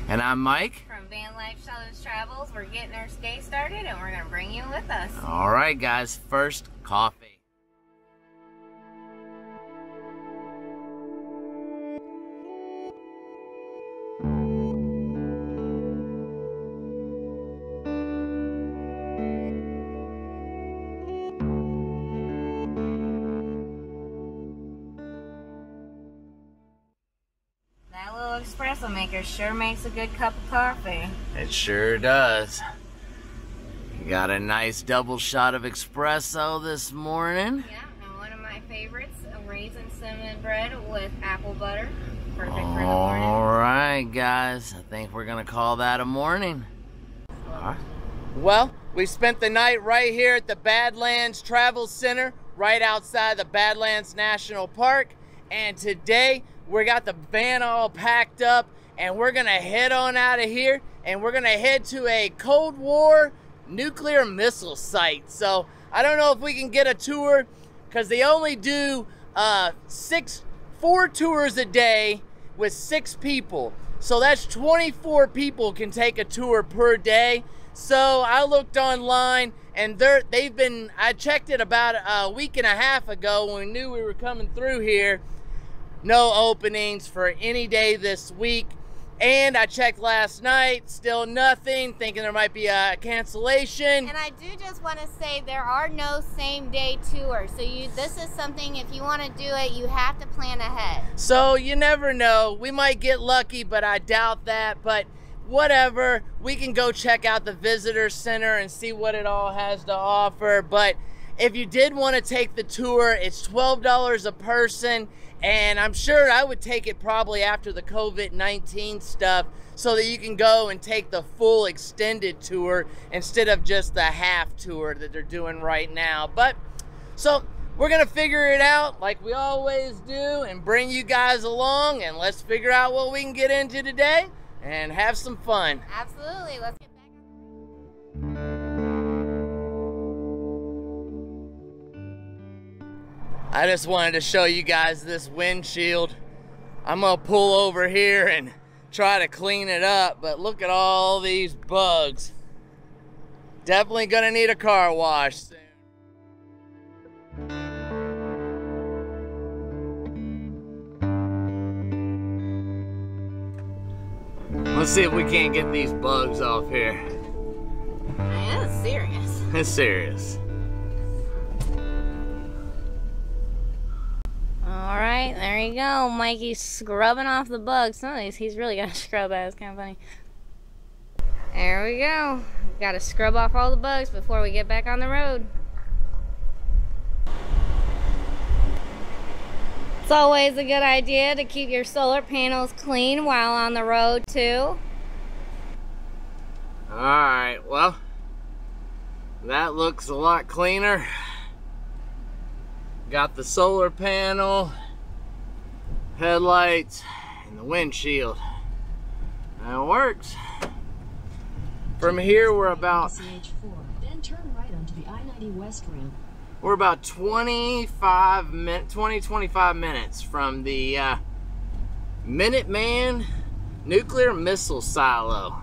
And I'm Mike. From Van Lifestyle Travels. We're getting our day started and we're going to bring you with us. All right, guys. First, coffee. That little espresso maker sure makes a good cup of coffee. It sure does. Got a nice double shot of espresso this morning. Yeah, and one of my favorites, a raisin cinnamon bread with apple butter. Perfect for the morning. All right, guys. I think we're going to call that a morning. All right. Well, we spent the night right here at the Badlands Travel Center, right outside the Badlands National Park. And today, we got the van all packed up, and we're going to head on out of here, and we're going to head to a Cold War nuclear missile site. So I don't know if we can get a tour because they only do 4 tours a day with 6 people. So that's 24 people can take a tour per day. So I looked online and I checked it about a week and a half ago when we knew we were coming through here. No openings for any day this week. And I checked last night, still nothing, thinking there might be a cancellation. And I do just want to say there are no same day tours. So this is something, if you want to do it, you have to plan ahead. So you never know. We might get lucky, but I doubt that. But whatever, we can go check out the visitor center and see what it all has to offer. But if you did want to take the tour, it's $12 a person. And I'm sure I would take it probably after the COVID-19 stuff so that you can go and take the full extended tour instead of just the half tour that they're doing right now. But so we're going to figure it out like we always do and bring you guys along, and let's figure out what we can get into today and have some fun. Absolutely. Let's get back. I just wanted to show you guys this windshield. I'm gonna pull over here and try to clean it up, but look at all these bugs. Definitely gonna need a car wash soon. Let's see if we can't get these bugs off here. Man, that's serious. It's serious. Alright, there you go. Mikey's scrubbing off the bugs. Some of these he's really got to scrub at. It's kind of funny. There we go. Got to scrub off all the bugs before we get back on the road. It's always a good idea to keep your solar panels clean while on the road too. Alright, well, that looks a lot cleaner. Got the solar panel, headlights, and the windshield. That works. From here, we're about then turn right onto the I-90 West ramp. We're about 25 minutes from the Minuteman nuclear missile silo.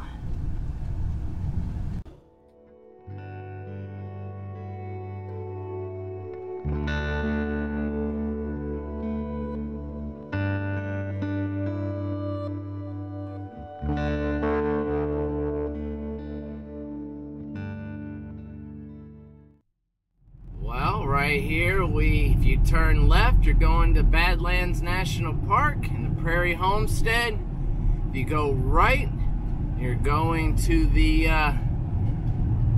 Right here, if you turn left, you're going to Badlands National Park and the Prairie Homestead. If you go right, you're going to the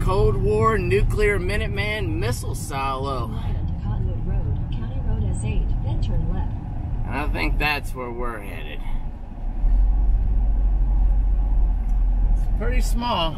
Cold War nuclear Minuteman missile silo. Right onto Cottonwood Road, County Road S8, then turn left. And I think that's where we're headed. It's pretty small.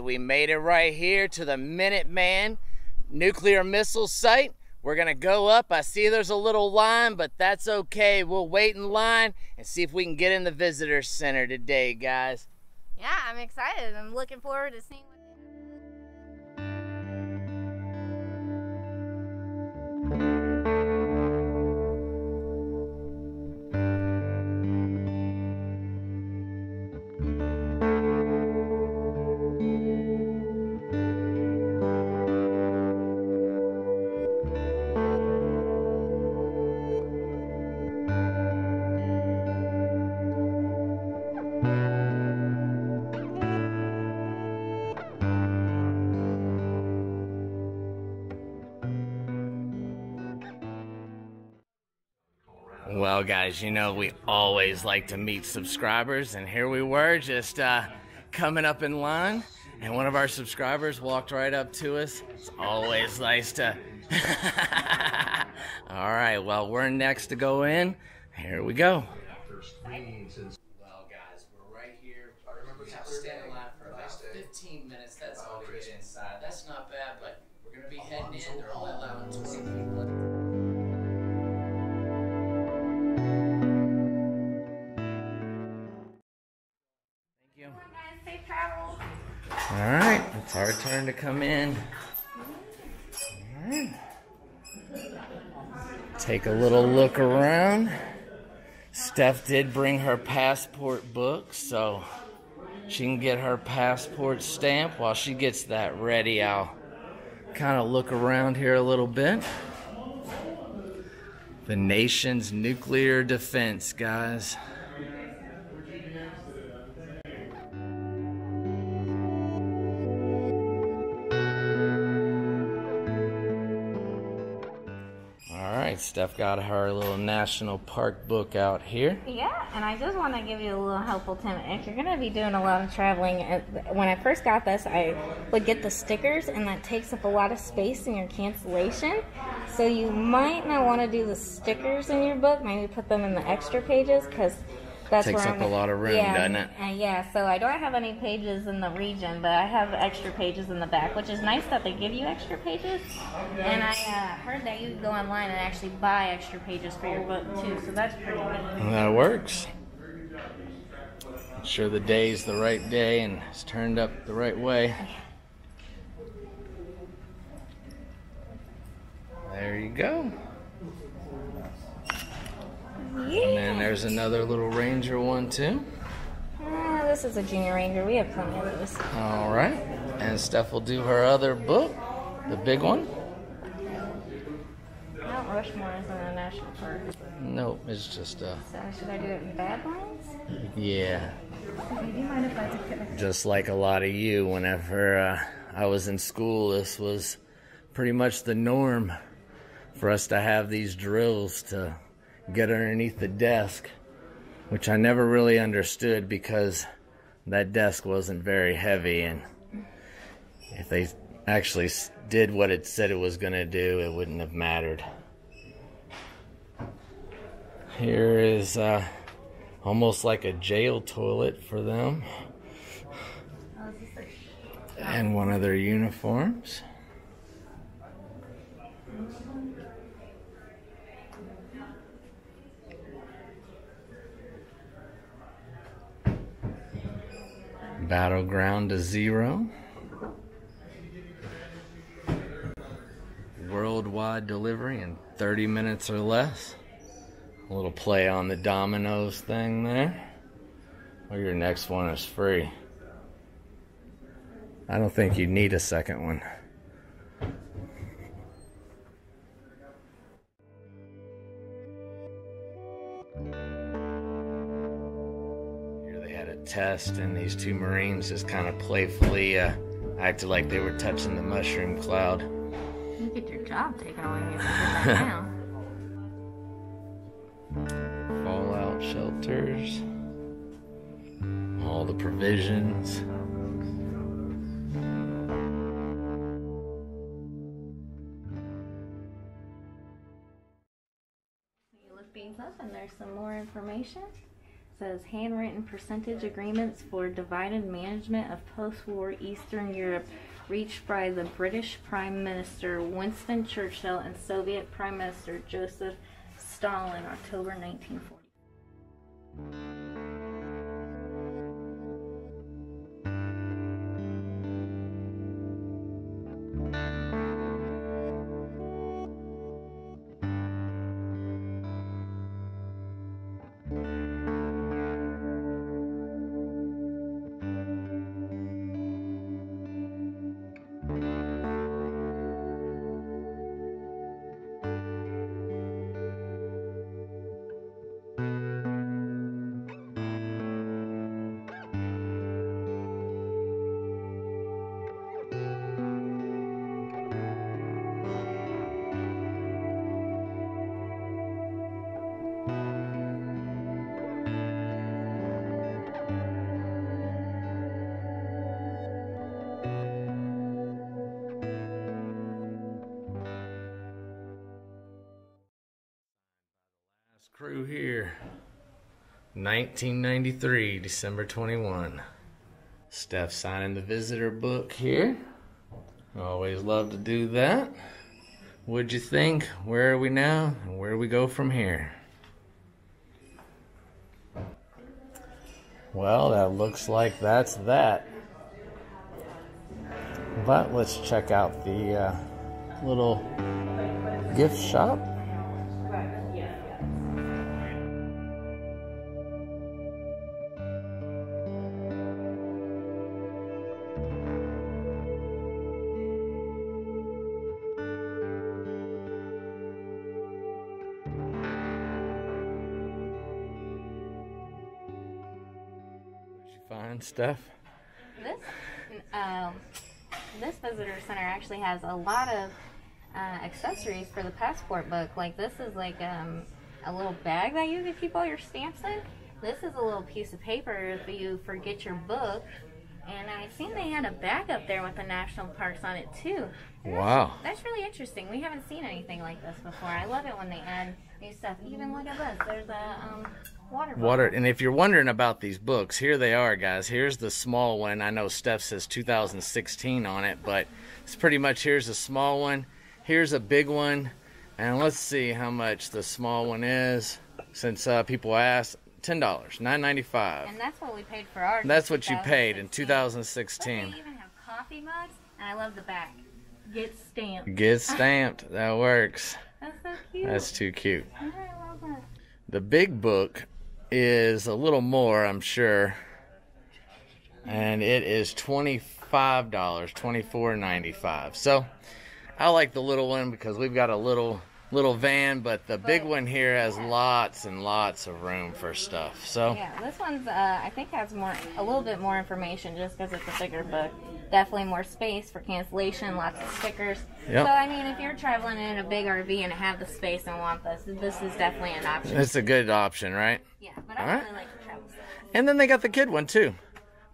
we made it right here to the Minuteman nuclear missile site. We're gonna go up. I see there's a little line, but that's okay. We'll wait in line and see if we can get in the visitor center today, guys. Yeah, I'm excited. I'm looking forward to seeing what Well, guys, you know we always like to meet subscribers, and here we were just coming up in line, and one of our subscribers walked right up to us. It's always nice to... All right, well, we're next to go in. Here we go. Well, guys, we're right here. We have to stand in line for about 15 minutes. That's all to get inside. That's not bad, but we're going to be heading in. They're only allowing 20 people. All right, it's our turn to come in. All right. Take a little look around. Steph did bring her passport book, so she can get her passport stamp. While she gets that ready, I'll kind of look around here a little bit. The nation's nuclear defense, guys. Steph got her little national park book out here. Yeah, and I just want to give you a little helpful tip. If you're going to be doing a lot of traveling, when I first got this, I would get the stickers, and that takes up a lot of space in your cancellation. So you might not want to do the stickers in your book. Maybe put them in the extra pages, because that's takes where up a lot of room, doesn't it? Yeah, so I don't have any pages in the region, but I have extra pages in the back, which is nice that they give you extra pages. And I heard that you can go online and actually buy extra pages for your book too, so that's pretty neat. That works. I'm sure the day's the right day and it's turned up the right way. There you go. Yeah. And then there's another little Ranger one too. This is a Junior Ranger. We have plenty of those. All right. And Steph will do her other book, the big one. Mount Rushmore isn't a national park. Nope, it's just So should I do it in Badlands? Yeah. Do you mind if I took it? Just like a lot of you, whenever I was in school, this was pretty much the norm for us to have these drills to get underneath the desk, which I never really understood because that desk wasn't very heavy, and if they actually did what it said it was going to do, it wouldn't have mattered. Here is almost like a jail toilet for them, and one of their uniforms. Battleground to Zero. Worldwide delivery in 30 minutes or less. A little play on the Domino's thing there. Well, your next one is free. I don't think you need a second one. Test, and these two Marines just kind of playfully acted like they were touching the mushroom cloud. You get your job taken away if you did that now. Fallout shelters, all the provisions. You look these up and there's some more information. says handwritten percentage agreements for divided management of post-war Eastern Europe reached by the British Prime Minister Winston Churchill and Soviet Prime Minister Joseph Stalin, October 1940. Crew here, 1993, December 21. Steph signing the visitor book here. Always love to do that. What'd you think? Where are we now? And where do we go from here? Well, that looks like that's that. But let's check out the little gift shop. Fine stuff. This visitor center actually has a lot of accessories for the passport book. Like this is like a little bag that you can keep all your stamps in. This is a little piece of paper if you forget your book. And I seen they had a bag up there with the national parks on it too. And wow. That's really interesting. We haven't seen anything like this before. I love it when they add new stuff. Even look at this. There's a water bottle. And if you're wondering about these books, here they are, guys. Here's the small one. I know Steph says 2016 on it, but it's pretty much, here's a small one. Here's a big one. And let's see how much the small one is, since people ask. $10, $9.95. And that's what we paid for ours. That's what you paid in 2016. But they even have coffee mugs, and I love the back. Get stamped. Get stamped. That works. That's so cute. That's too cute. I love that. The big book is a little more, I'm sure. And it is $25, $24.95. So I like the little one because we've got a little van, but the big one here has lots and lots of room for stuff. So yeah, this one's I think has a little bit more information just because it's a bigger book. Definitely more space for cancellation, lots of stickers. Yep. So I mean, if you're traveling in a big RV and have the space and want this is definitely an option. It's a good option, right? Yeah, but I really like the travel stuff. And then they got the kid one too,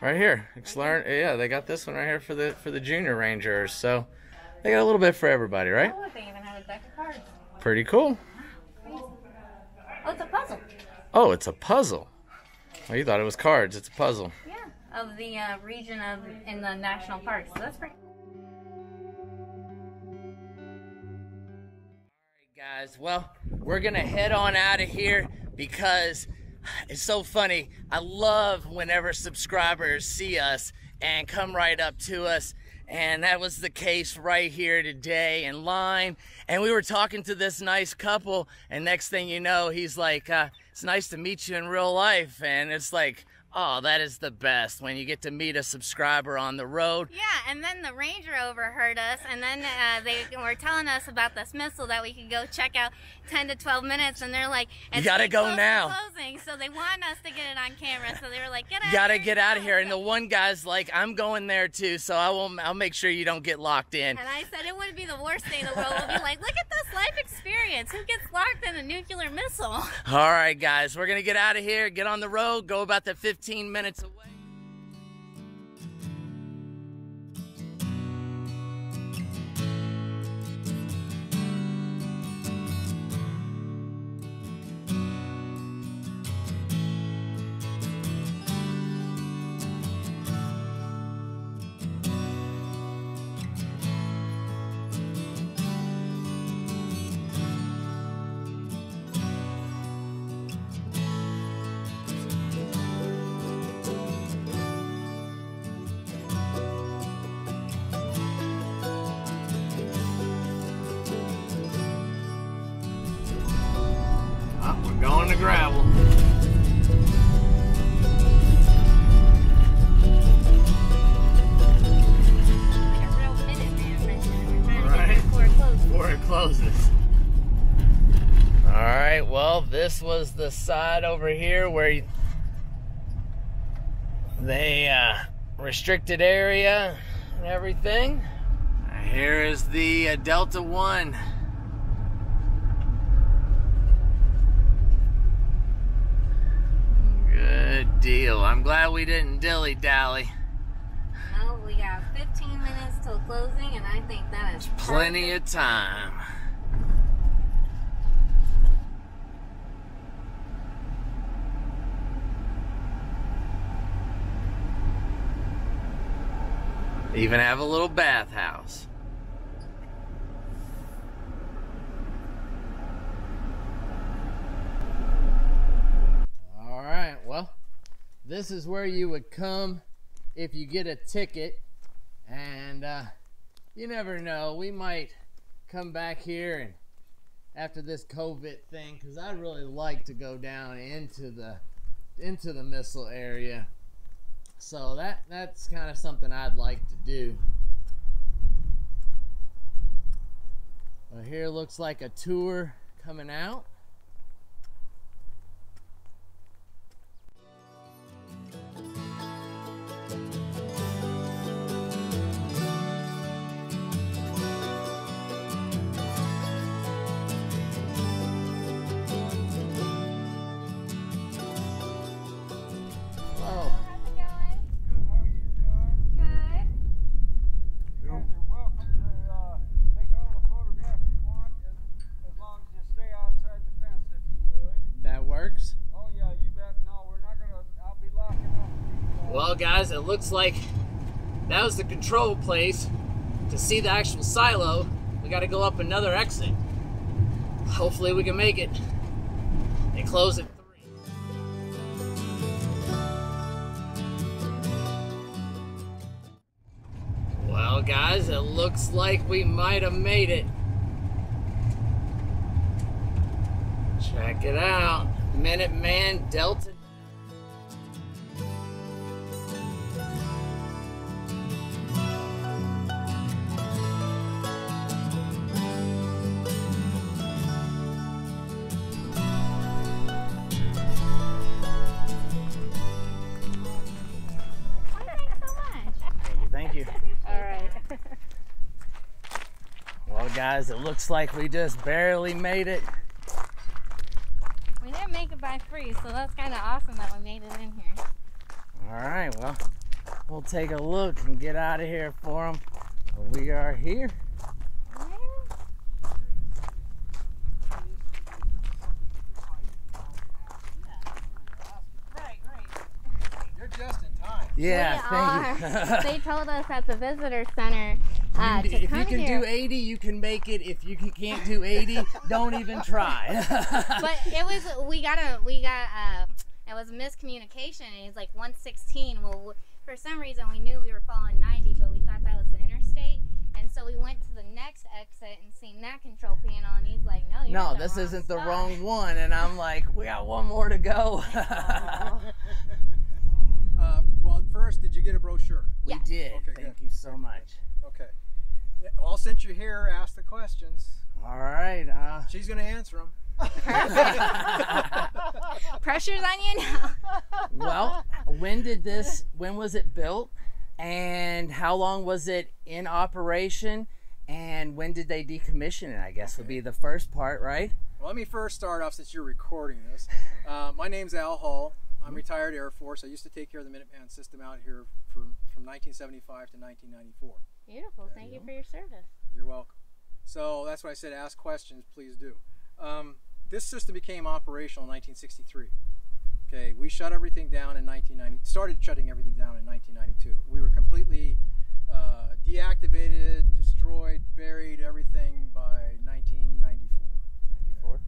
right here. Yeah, they got this one right here for the junior rangers. So they got a little bit for everybody, right? Oh, they even have a deck of cards. Pretty cool. Oh, it's a puzzle. Oh, it's a puzzle. Oh, you thought it was cards. It's a puzzle. Yeah, of the region in the national parks. So that's pretty cool. All right, guys. Well, we're going to head on out of here because it's so funny. I love whenever subscribers see us and come right up to us. And that was the case right here today in line. And we were talking to this nice couple, and next thing you know, he's like, it's nice to meet you in real life. And it's like, oh, that is the best when you get to meet a subscriber on the road. Yeah, and then the ranger overheard us, and then they were telling us about this missile that we could go check out 10 to 12 minutes, and they're like, you gotta go now. Closing, so they want us to get it on camera, so they were like, get out. You gotta get out of here. And the one guy's like, I'm going there too, so I'll make sure you don't get locked in. And I said it wouldn't be the worst thing in the world. We'll be like, look at this life experience. Who gets locked in a nuclear missile? All right, guys, we're gonna get out of here, get on the road, go about the 15 minutes away. the gravel. Like a real Minuteman right there. We're trying to Right. get there before it closes. Before it closes. Alright, well, this was the side over here where they restricted area and everything. Here is the Delta One. Good deal. I'm glad we didn't dilly-dally. No, we got 15 minutes till closing, and I think that is Plenty of time. Even have a little bathhouse. All right, well, this is where you would come if you get a ticket, and you never know, we might come back here and after this COVID thing, because I'd really like to go down into the missile area. So that's kind of something I'd like to do. Well, here looks like a tour coming out. Well, guys, it looks like that was the control place. To see the actual silo, we got to go up another exit. Hopefully we can make it. They close at 3. Well, guys, it looks like we might have made it. Check it out. Minuteman Delta. Thank you. All right. Well, guys, it looks like we just barely made it. We didn't make it by free, so that's kind of awesome that we made it in here. All right, well, we'll take a look and get out of here for them. We are here. Just in time. Yeah, We thank you. They told us at the visitor center to If come you can here. do 80, you can make it. If you can't do 80, don't even try. But it was it was miscommunication, and he's like 116. Well, for some reason we knew we were following 90, but we thought that was the interstate, and so we went to the next exit and seen that control panel, and he's like, no, you're No, at the this wrong isn't the spot. wrong one. And I'm like, we got one more to go. Well, first, did you get a brochure? We Yes. did. Okay, Thank good. you so much. Okay. Well, since you're here, ask the questions. All right. She's going to answer them. Pressure's on you now. Well, when was it built? And how long was it in operation? And when did they decommission it, I guess would be the first part, right? Well, let me first start off, since you're recording this. My name's Al Hall. I'm retired Air Force. I used to take care of the Minuteman system out here from 1975 to 1994. Beautiful. Thank you for your service. You're welcome. So that's why I said ask questions, please do. This system became operational in 1963. Okay, we shut everything down in 1990. Started shutting everything down in 1992. We were completely deactivated, destroyed, buried, everything by 1994. 94.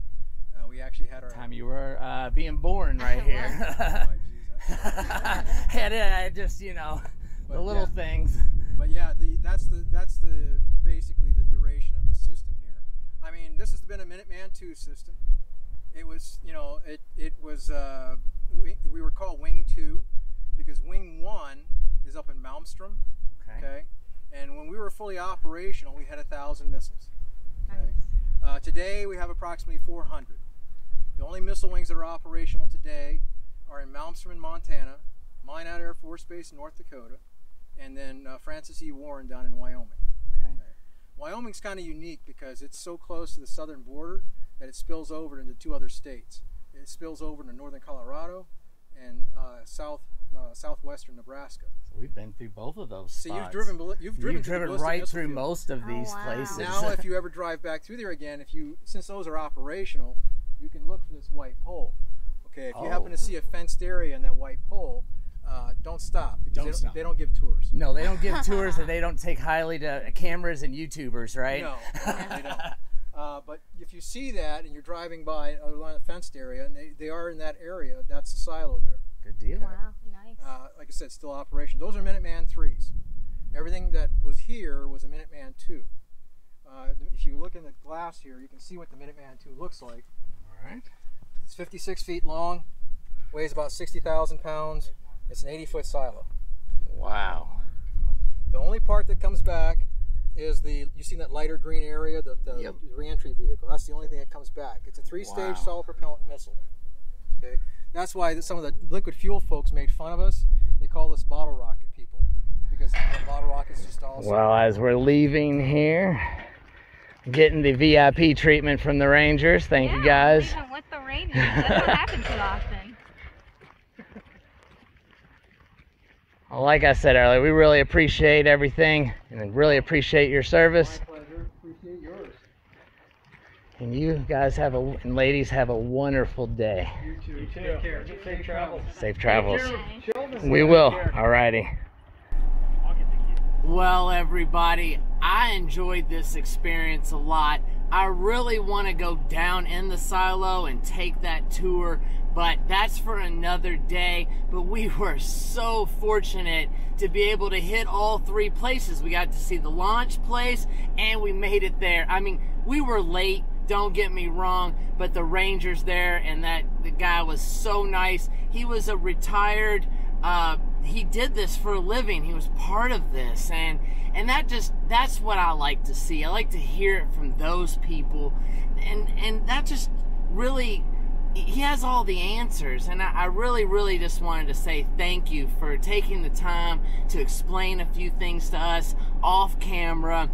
We actually had our Time you were being born right here. Oh, geez, I just, you know, the But little yeah. things. But yeah, that's the basically the duration of the system here. I mean, this has been a Minuteman II system. It was, you know, it was, we were called Wing 2 because Wing 1 is up in Malmstrom, okay? And when we were fully operational, we had 1,000 missiles, okay? Nice. Today, we have approximately 400. The only missile wings that are operational today are in Malmstrom in Montana, Minot Air Force Base in North Dakota, and then Francis E. Warren down in Wyoming. Okay. Wyoming's kind of unique because it's so close to the southern border that it spills over into 2 other states. It spills over into northern Colorado and southwestern Nebraska. So we've been through both of those So spots. you've driven right through most of these wow. places. Now, if you ever drive back through there again, since those are operational, you can look for this white pole. Okay, if you happen to see a fenced area in that white pole, don't stop because they don't give tours. No, they don't give tours, and they don't take highly to cameras and YouTubers, right? No, they don't. But if you see that and you're driving by along the fenced area, and they are in that area, that's the silo there. Good deal. Wow, nice. Like I said, still operation. Those are Minuteman 3s. Everything that was here was a Minuteman 2. If you look in the glass here, you can see what the Minuteman 2 looks like. All right. It's 56 feet long, weighs about 60,000 pounds. It's an 80-foot silo. Wow. The only part that comes back is you see that lighter green area, the reentry vehicle. That's the only thing that comes back. It's a 3-stage solid propellant missile. Okay, that's why some of the liquid fuel folks made fun of us. They call us bottle rocket people because the bottle rocket's just all. Well, as we're leaving here, getting the VIP treatment from the Rangers. Thank you guys. Even with the Rangers, that doesn't happen too often. Well, like I said earlier, we really appreciate everything and really appreciate your service. My pleasure. Appreciate yours. And you guys and ladies have a wonderful day. You too. Take care. Safe travels. Safe travels. Okay. We will. Alrighty. Well, everybody, I enjoyed this experience a lot. I really want to go down in the silo and take that tour, but that's for another day. But we were so fortunate to be able to hit all 3 places. We got to see the launch place and we made it there. I mean, we were late, don't get me wrong, but the Rangers there and the guy was so nice. He was a retired, he did this for a living. He was part of this, and that's what I like to see. I like to hear it from those people, and that just really, he has all the answers, and I really just wanted to say thank you for taking the time to explain a few things to us off camera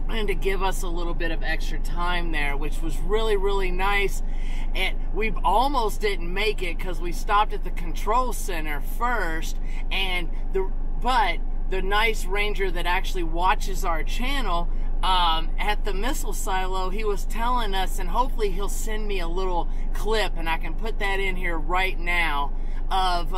and to give us a little bit of extra time there, which was really nice. And we almost didn't make it because we stopped at the control center first, and but the nice ranger that actually watches our channel at the missile silo, he was telling us, and hopefully he'll send me a little clip and I can put that in here right now, of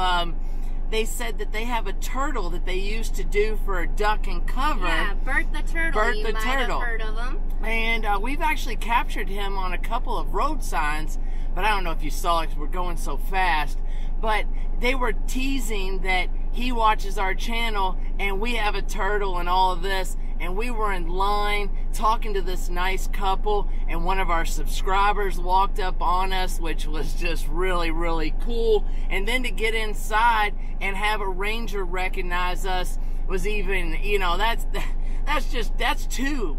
they said that they have a turtle that they used to do for duck and cover. Yeah, Bert the Turtle. Bert you the might Turtle. have heard of him. And we've actually captured him on a couple of road signs, but I don't know if you saw it because we're going so fast. But they were teasing that he watches our channel and we have a turtle and all of this. And we were in line talking to this nice couple, and one of our subscribers walked up on us, which was just really cool. And then to get inside and have a ranger recognize us was even, you know, that's two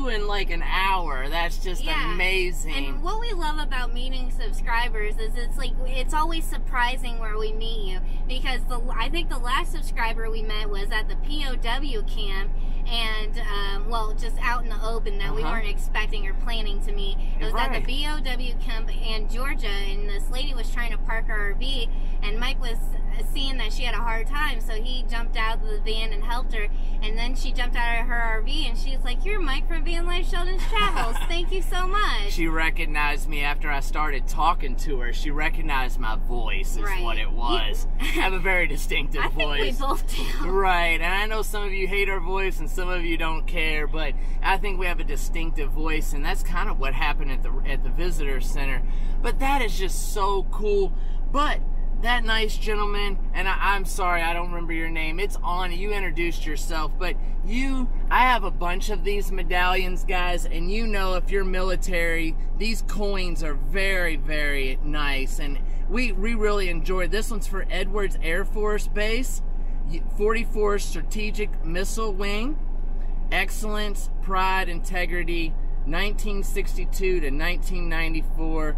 in like an hour. That's just amazing. And what we love about meeting subscribers is it's always surprising where we meet you, because I think the last subscriber we met was at the POW camp, and well, just out in the open that we weren't expecting or planning to meet. It was at the BOW camp in Georgia, and this lady was trying to park her RV, and Mike was seeing that she had a hard time, so he jumped out of the van and helped her. And then she jumped out of her RV and she's like, "You're Mike from Van Life Sheldon's Travels. Thank you so much." She recognized me after I started talking to her. She recognized my voice is what it was. I have a very distinctive voice. I think we both do. Right, and I know some of you hate our voice and some of you don't care, but I think we have a distinctive voice, and that's kind of what happened at the visitor center. But that is just so cool. But that nice gentleman, and I'm sorry, I don't remember your name. It's on, you introduced yourself, but I have a bunch of these medallions, guys, and you know if you're military, these coins are very, very nice, and we really enjoyed. This one's for Edwards Air Force Base, 44th Strategic Missile Wing, Excellence, Pride, Integrity, 1962 to 1994,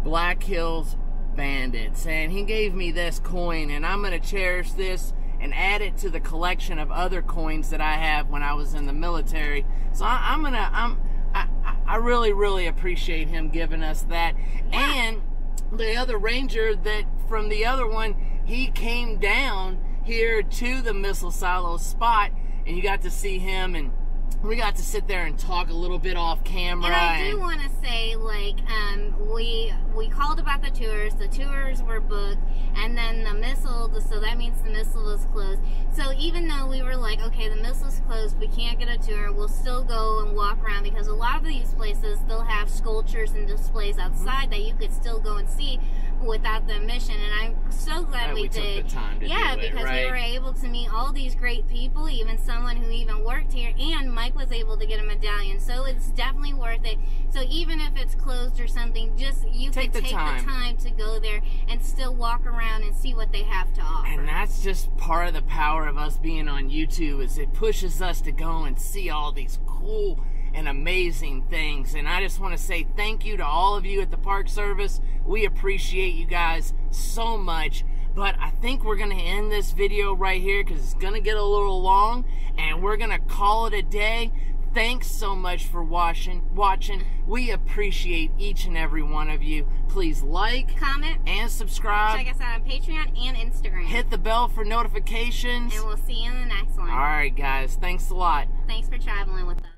Black Hills Bandits. And he gave me this coin, and I'm going to cherish this and add it to the collection of other coins that I have when I was in the military. So I really appreciate him giving us that. Yeah. And the other ranger that from the other one, he came down here to the missile silo spot, and you got to see him, and we got to sit there and talk a little bit off camera. And I do want to say, like, we called about the tours. The tours were booked, and then the missile, so that means the missile was closed. So even though we were like, okay, the missile's closed, we can't get a tour, we'll still go and walk around, because a lot of these places, they'll have sculptures and displays outside that you could still go and see without the admission. And I'm so glad we did. Took the time to do it, because right? we were able to meet all these great people, even someone who even worked here, and Mike was able to get a medallion. So it's definitely worth it. So even if it's closed or something, just you could take the time to go there and still walk around and see what they have to offer. And that's just part of the power of us being on YouTube, is it pushes us to go and see all these cool and amazing things. And I just want to say thank you to all of you at the Park Service. We appreciate you guys so much. But I think we're going to end this video right here, because it's going to get a little long, and we're going to call it a day. Thanks so much for watching. We appreciate each and every one of you. Please like, comment, and subscribe. Check us out on Patreon and Instagram. Hit the bell for notifications. And we'll see you in the next one. All right, guys. Thanks a lot. Thanks for traveling with us.